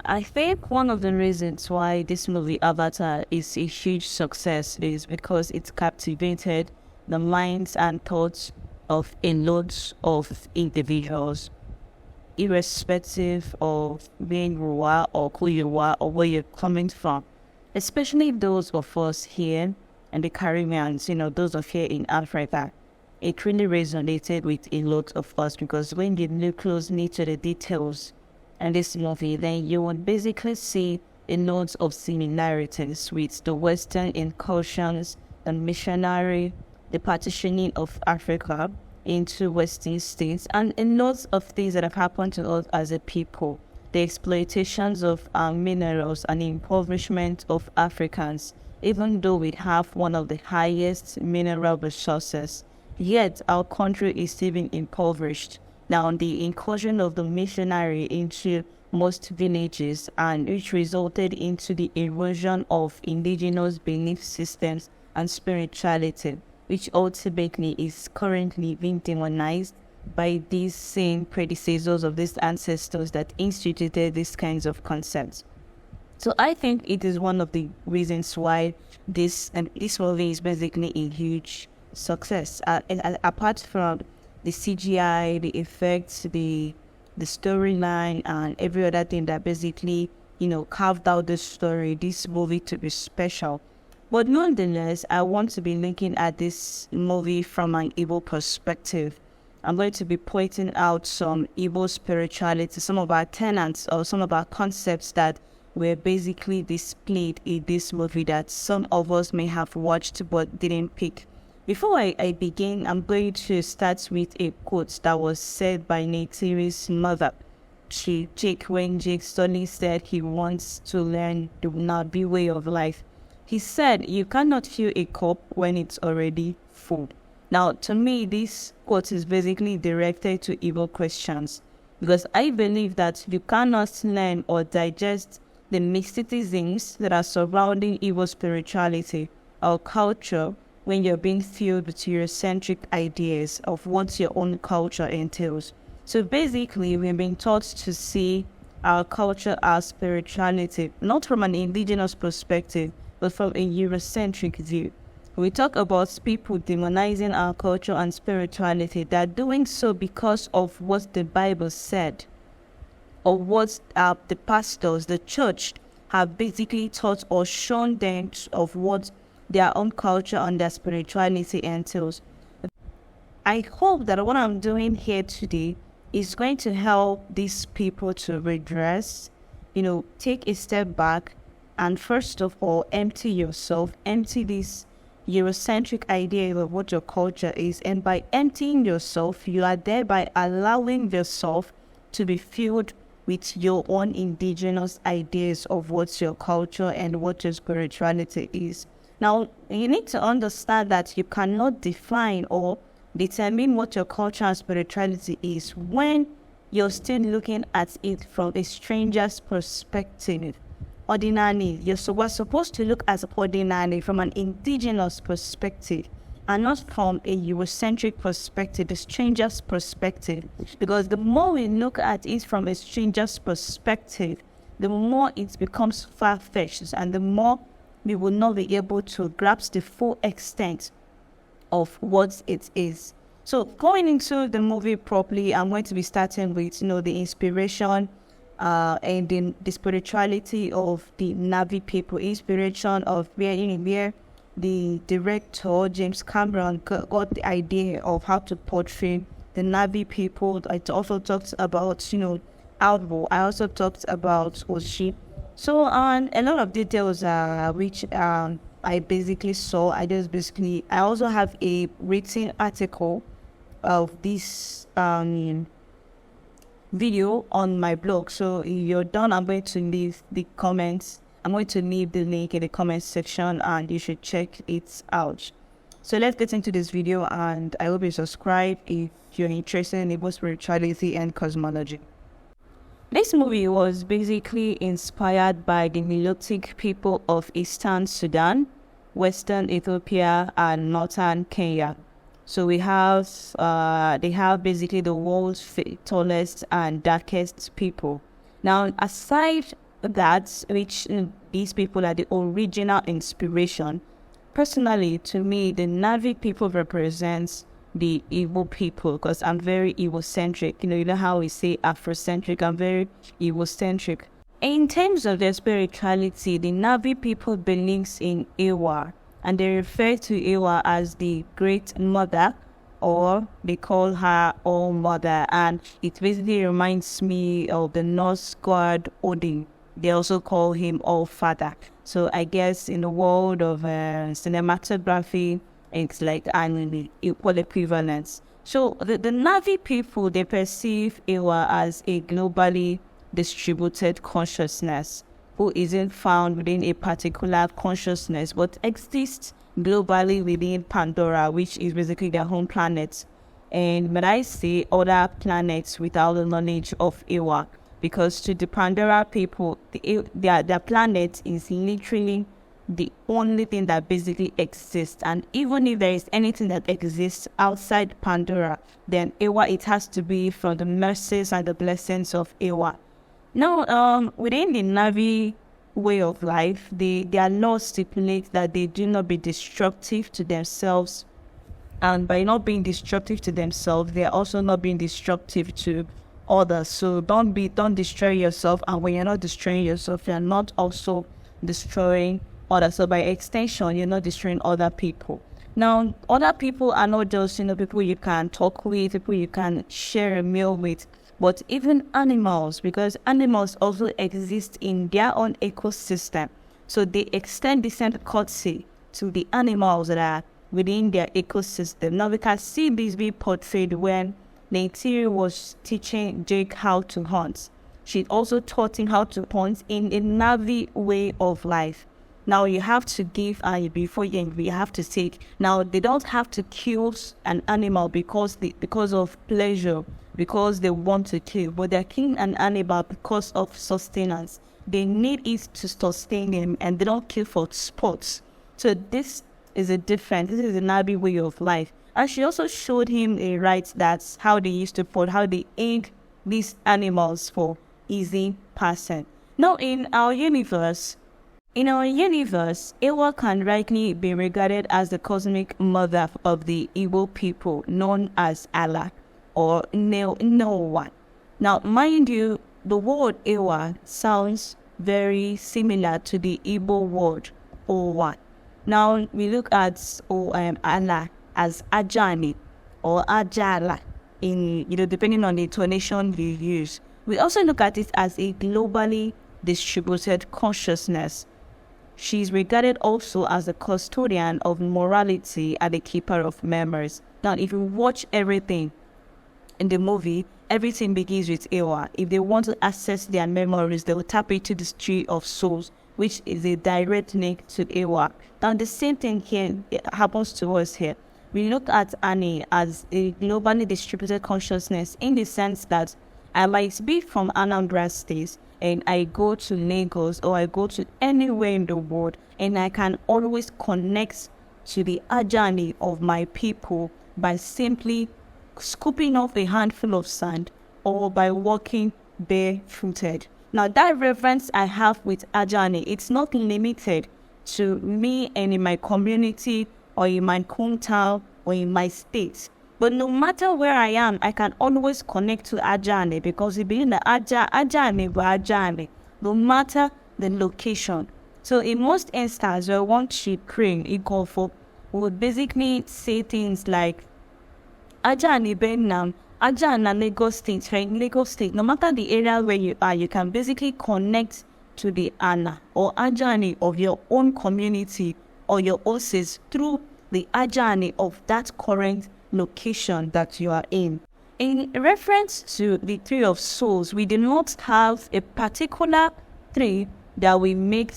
I think one of the reasons why this movie Avatar is a huge success is because it captivated the minds and thoughts of a lot of individuals, irrespective of being you are or who you are or where you're coming from, especially those of us here in the Caribbean, those of here in Africa. It really resonated with a lot of us because when you look closely to the details in this movie, then you would basically see a lot of similarities with the Western incursions, the missionary, the partitioning of Africa into Western states, and a lot of things that have happened to us as a people. The exploitations of minerals and the impoverishment of Africans, even though we have one of the highest mineral resources, yet our country is still being impoverished. Now, the incursion of the missionary into most villages, and which resulted into the erosion of indigenous belief systems and spirituality, which ultimately is currently being demonized by these same predecessors of these ancestors that instituted these kinds of concepts. So I think it is one of the reasons why this movie is basically a huge success. And apart from the CGI, the effects, the storyline, and every other thing that basically, carved out this movie to be special. But nonetheless, I want to be looking at this movie from an Igbo perspective. I'm going to be pointing out some Igbo spirituality, some of our tenets or some of our concepts that were basically displayed in this movie that some of us may have watched but didn't pick. Before I begin, I'm going to start with a quote that was said by Neytiri's mother. When Jake suddenly said he wants to learn the Nabi way of life, he said, "You cannot fill a cup when it's already full." Now, to me, this quote is basically directed to Igbo Christians, because I believe that you cannot learn or digest the mysticisms that are surrounding Igbo spirituality or culture when you're being filled with Eurocentric ideas of what your own culture entails. So basically, we've been taught to see our culture as spirituality, not from an indigenous perspective, but from a Eurocentric view. We talk about people demonizing our culture and spirituality. They're doing so because of what the Bible said, or what the pastors, the church, have basically taught or shown them of what their own culture and their spirituality entails. I hope that what I'm doing here today is going to help these people to redress, take a step back, and first of all, empty yourself, empty this Eurocentric idea of what your culture is. And by emptying yourself, you are thereby allowing yourself to be filled with your own indigenous ideas of what your culture and what your spirituality is. Now, you need to understand that you cannot define or determine what your culture and spirituality is when you're still looking at it from a stranger's perspective. Ordinarily, we're supposed to look at ordinarily from an indigenous perspective and not from a Eurocentric perspective, the stranger's perspective. Because the more we look at it from a stranger's perspective, the more it becomes far-fetched and the more we will not be able to grasp the full extent of what it is. So going into the movie properly, I'm going to be starting with, the inspiration and the spirituality of the Navi people, inspiration of where the director, James Cameron, got the idea of how to portray the Navi people. I also talked about, Alvo. I also talked about Oshi. So a lot of details which I basically saw. I also have a written article of this video on my blog. So if you're done, I'm going to leave the comments. I'm going to leave the link in the comments section and you should check it out. So let's get into this video, and I hope you subscribe if you're interested in Igbo spirituality and cosmology. This movie was basically inspired by the Nilotic people of Eastern Sudan, Western Ethiopia, and Northern Kenya. So they have basically the world's tallest and darkest people. Now, aside that, which these people are the original inspiration. Personally, to me, the Navi people represents the Igbo people because I'm very Igbo-centric. You know how we say Afrocentric, I'm very Igbo-centric. In terms of their spirituality, the Navi people believes in Ewa, and they refer to Ewa as the Great Mother, or they call her All Mother, and it basically reminds me of the Norse god Odin. They also call him All Father. So I guess in the world of cinematography, it's like an equal equivalence. So the Navi people, they perceive Ewa as a globally distributed consciousness who isn't found within a particular consciousness but exists globally within Pandora, which is basically their home planet. And when I say other planets without the knowledge of Ewa, because to the Pandora people, their planet is literally the only thing that basically exists. And even if there is anything that exists outside Pandora, then Ewa, it has to be from the mercies and the blessings of Ewa. Now, within the Navi way of life, their laws stipulate that they do not be destructive to themselves. And by not being destructive to themselves, they are also not being destructive to others. So don't destroy yourself. And when you're not destroying yourself, you're not also destroying others. So by extension, you're not destroying other people. Now, other people are not just, people you can talk with, people you can share a meal with, but even animals, because animals also exist in their own ecosystem. So they extend the same courtesy to the animals that are within their ecosystem. Now we can see this being portrayed when Neytiri was teaching Jake how to hunt. She also taught him how to hunt in a Navi way of life. Now you have to give before you have to take. Now they don't have to kill an animal because of pleasure, because they want to kill, but they're killing an animal because of sustenance. They need it to sustain them, and they don't kill for sports. So this is a different. This is a Nabi way of life. And she also showed him a right that's how they used to put, how they aid these animals for easy passing. Now in our universe, Ewa can rightly be regarded as the cosmic mother of the Igbo people, known as Allah, or no one. Now, mind you, the word Ewa sounds very similar to the Igbo word Owa. Now, we look at Allah as Ajani or Ajala, depending on the intonation you use. We also look at it as a globally distributed consciousness. She's regarded also as the custodian of morality and the keeper of memories. Now, if you watch everything in the movie, everything begins with Ewa. If they want to access their memories, they will tap into the tree of souls, which is a direct link to Ewa. Now, the same thing here happens to us here. We look at Annie as a globally distributed consciousness in the sense that I might be from Anambra State, and I go to Lagos or I go to anywhere in the world, and I can always connect to the Ajani of my people by simply scooping off a handful of sand or by walking barefooted. Now that reverence I have with Ajani, it's not limited to me and in my community or in my hometown or in my state. But no matter where I am, I can always connect to Ajani because it being the Ajani by Ajani, no matter the location. So in most instances, where one should pray in Ikofo would basically say things like Ajani Benam, Ajana Lagos State, right? Lagos State. No matter the area where you are, you can basically connect to the Ana or Ajani of your own community or your OSIS through the Ajani of that current location that you are in. In reference to the tree of souls, we do not have a particular tree that we make,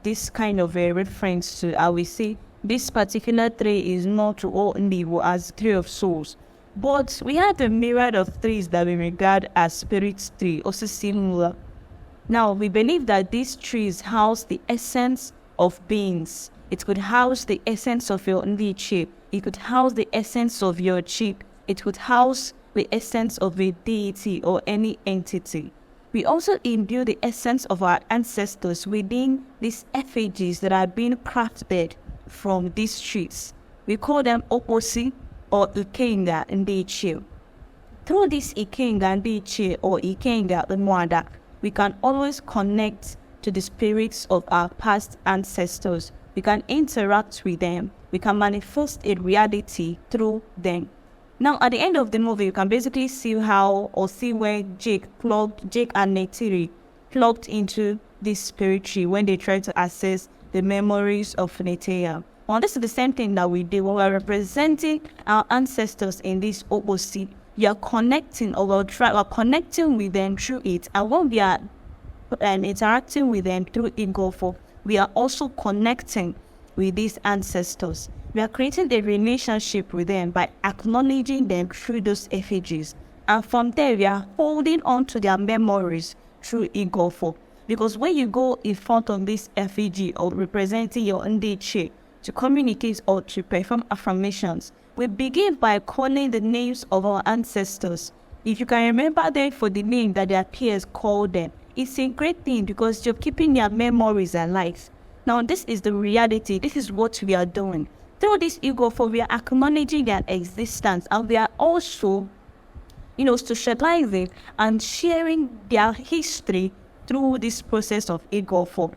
this kind of a reference to. I will say this particular tree is not only as tree of souls, but we have a myriad of trees that we regard as spirit tree, also similar. Now, we believe that these trees house the essence of beings. It could house the essence of your leadership. It could house the essence of your chief. It could house the essence of a deity or any entity. We also imbue the essence of our ancestors within these effigies that are being crafted from these trees. We call them Oposi or Ikenga Ndichie. Through this Ikenga Ndichie or Ikenga Mwanda, we can always connect to the spirits of our past ancestors. We can interact with them. We can manifest a reality through them. Now, at the end of the movie, you can basically see where Jake and Neytiri plugged into this spirit tree when they tried to access the memories of Neteya. Well, this is the same thing that we do when we're representing our ancestors in this Obosi. You're connecting we're connecting with them through it. And when we are interacting with them through Igofo, we are also connecting with these ancestors. We are creating a relationship with them by acknowledging them through those effigies. And from there, we are holding on to their memories through Igofo. Because when you go in front of this effigy or representing your Ndichie to communicate or to perform affirmations, we begin by calling the names of our ancestors. If you can remember them for the name that their peers called them, it's a great thing because you're keeping their memories alive. Now, this is the reality. This is what we are doing. Through this Igofo, we are acknowledging their existence, and we are also, socializing and sharing their history through this process of Igofo.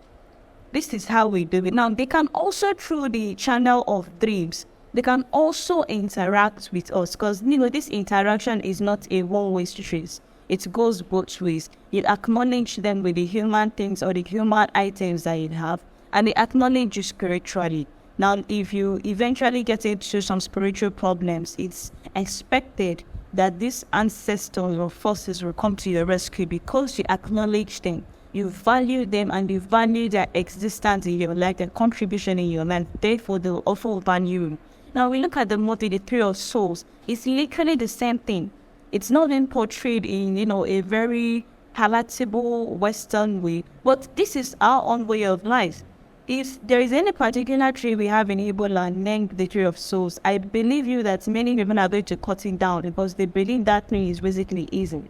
This is how we do it. Now, they can also, through the channel of dreams, they can also interact with us because, this interaction is not a one-way street. It goes both ways. You acknowledge them with the human things or the human items that you have, and they acknowledge you spiritually. Now, if you eventually get into some spiritual problems, it's expected that these ancestors or forces will come to your rescue because you acknowledge them, you value them, and you value their existence in your life, their contribution in your life. Therefore, they will also value you. Now, we look at the movie, The Three of Souls. It's literally the same thing. It's not been portrayed in, a very palatable Western way, but this is our own way of life. If there is any particular tree we have in Igbo land named the Tree of Souls, I believe you that many people are going to cut it down because they believe that tree is basically easy.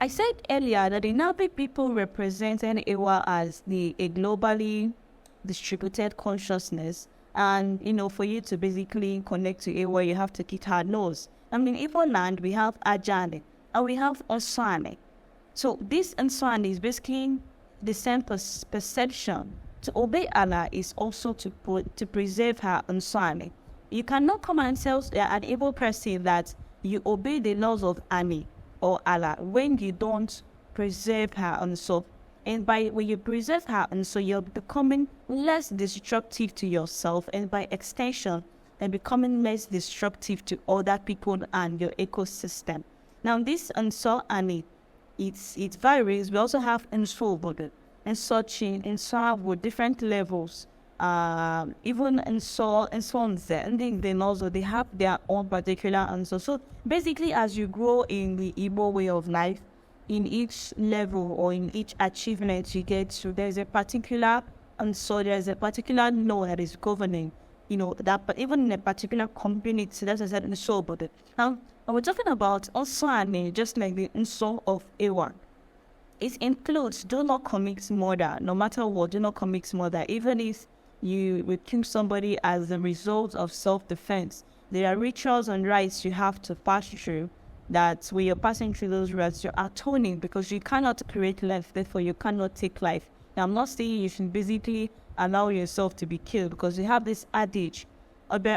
I said earlier that the Nabi people represented Ewa as a globally distributed consciousness, and for you to basically connect to Ewa, you have to keep her nose. In Igbo land, we have Ajane and we have Nswane. So this Nswane is basically the same perception. To obey Allah is also to preserve her Nswane. You cannot come and tell an able person that you obey the laws of Ami or Allah when you don't preserve her Nso. And when you preserve her Nso, you're becoming less destructive to yourself, and by extension, and becoming less destructive to other people and your ecosystem. Now, this Nso Ani, it varies. We also have Nso Bodo and searching and serve with different levels. Even and so on, and then also they have their own particular answer. So basically, as you grow in the Igbo way of life, in each level or in each achievement you get to, there's a particular there's a particular law that is governing, that. But even in a particular community, that's a certain soul. But now we're talking about also just like the soul of Ewa. It includes do not commit murder, no matter what. Do not commit murder, even if you will kill somebody as a result of self-defense. There are rituals and rites you have to pass through. That when you're passing through those rites, you're atoning because you cannot create life. Therefore, you cannot take life. Now, I'm not saying you should basically allow yourself to be killed because you have this adage. If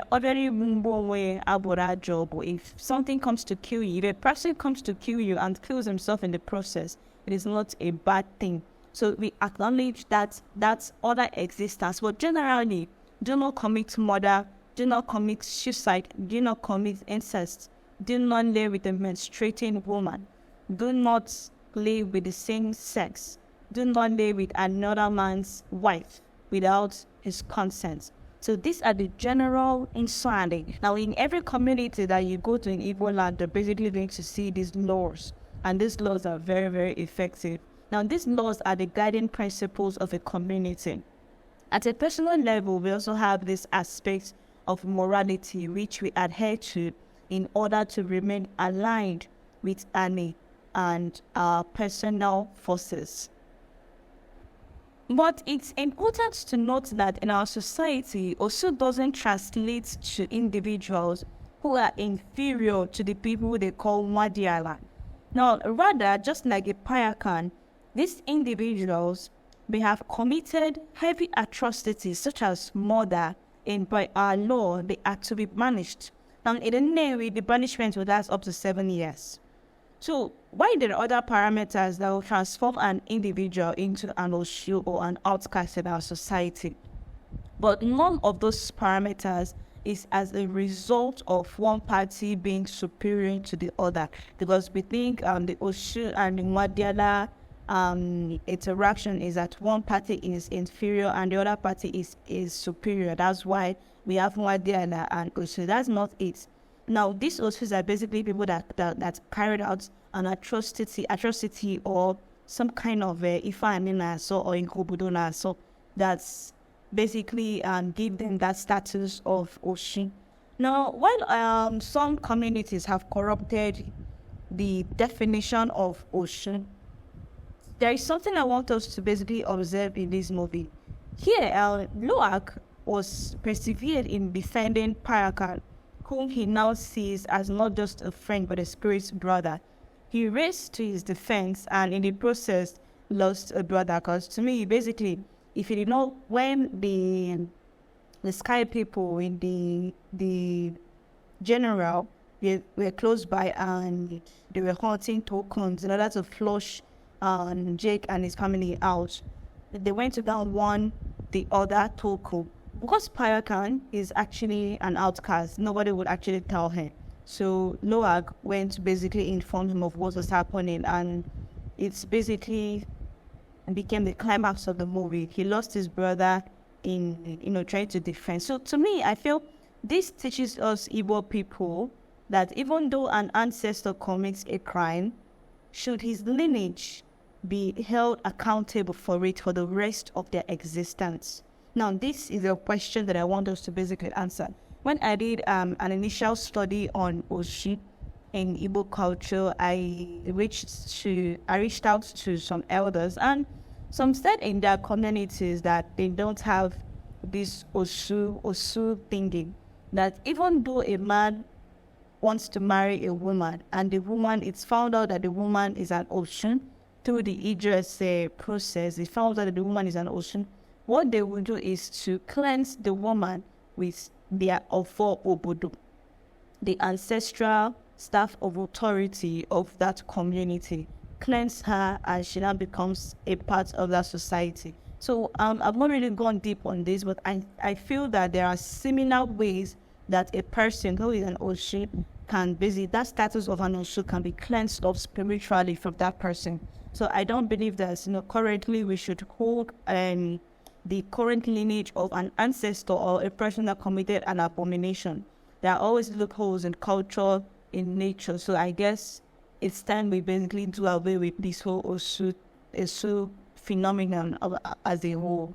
something comes to kill you, if a person comes to kill you and kills himself in the process, it is not a bad thing. So we acknowledge that that's other existence. But generally, do not commit murder, do not commit suicide, do not commit incest, do not live with a menstruating woman, do not live with the same sex, do not live with another man's wife without his consent. So these are the general insanity. Now, in every community that you go to in Igbo land, they're basically going to see these laws. And these laws are very, very effective. Now, these laws are the guiding principles of a community. At a personal level, we also have this aspect of morality, which we adhere to in order to remain aligned with Ani. and our personal forces. But it's important to note that in our society, Osu doesn't translate to individuals who are inferior to the people they call Wadiala. Now, rather, just like a Payakan, these individuals may have committed heavy atrocities such as murder, and by our law, they are to be banished. Now, in the Navy, the banishment will last up to 7 years. So, why there are other parameters that will transform an individual into an Oshu or an outcast in our society? But none of those parameters is as a result of one party being superior to the other. Because we think the Oshu and the Madiala interaction is that one party is inferior and the other party is superior. That's why we have Madiala and Oshu. That's not it. Now, these Oshus are basically people that carried out an atrocity or some kind of Ifa so or Inkobudona so that's basically give them that status of Oshi. Now, while some communities have corrupted the definition of Oshi, there is something I want us to basically observe in this movie. Here, Loak was persevered in defending Parakan, whom he now sees as not just a friend but a spirit brother. He raced to his defense and in the process lost a brother. Because to me, basically, if you did know when the sky people in the general were close by and they were hunting tokens in order to flush Jake and his family out, they went to down one the other token. Because Payakan is actually an outcast, nobody would actually tell him. So Loag went to basically inform him of what was happening, and it's basically became the climax of the movie. He lost his brother in trying to defend. So to me, I feel this teaches us Igbo people that even though an ancestor commits a crime, should his lineage be held accountable for it for the rest of their existence. Now, this is a question that I want us to basically answer. When I did an initial study on Oshi in Igbo culture, I reached out to some elders, and some said in their communities that they don't have this Osu thinking. That even though a man wants to marry a woman, and the woman, it's found out that the woman is an Oshun through the Idris process, it found out that the woman is an Oshun. What they will do is to cleanse the woman with their Ofo Obodo, the ancestral staff of authority of that community. Cleanse her and she now becomes a part of that society. So I've not really gone deep on this, but I feel that there are similar ways that a person who is an Oshi can visit that status of an Oshu can be cleansed of spiritually from that person. So I don't believe that currently we should hold the current lineage of an ancestor or a person that committed an abomination. There are always loopholes in culture, in nature. So I guess it's time we basically do away with this whole Osu phenomenon as a whole.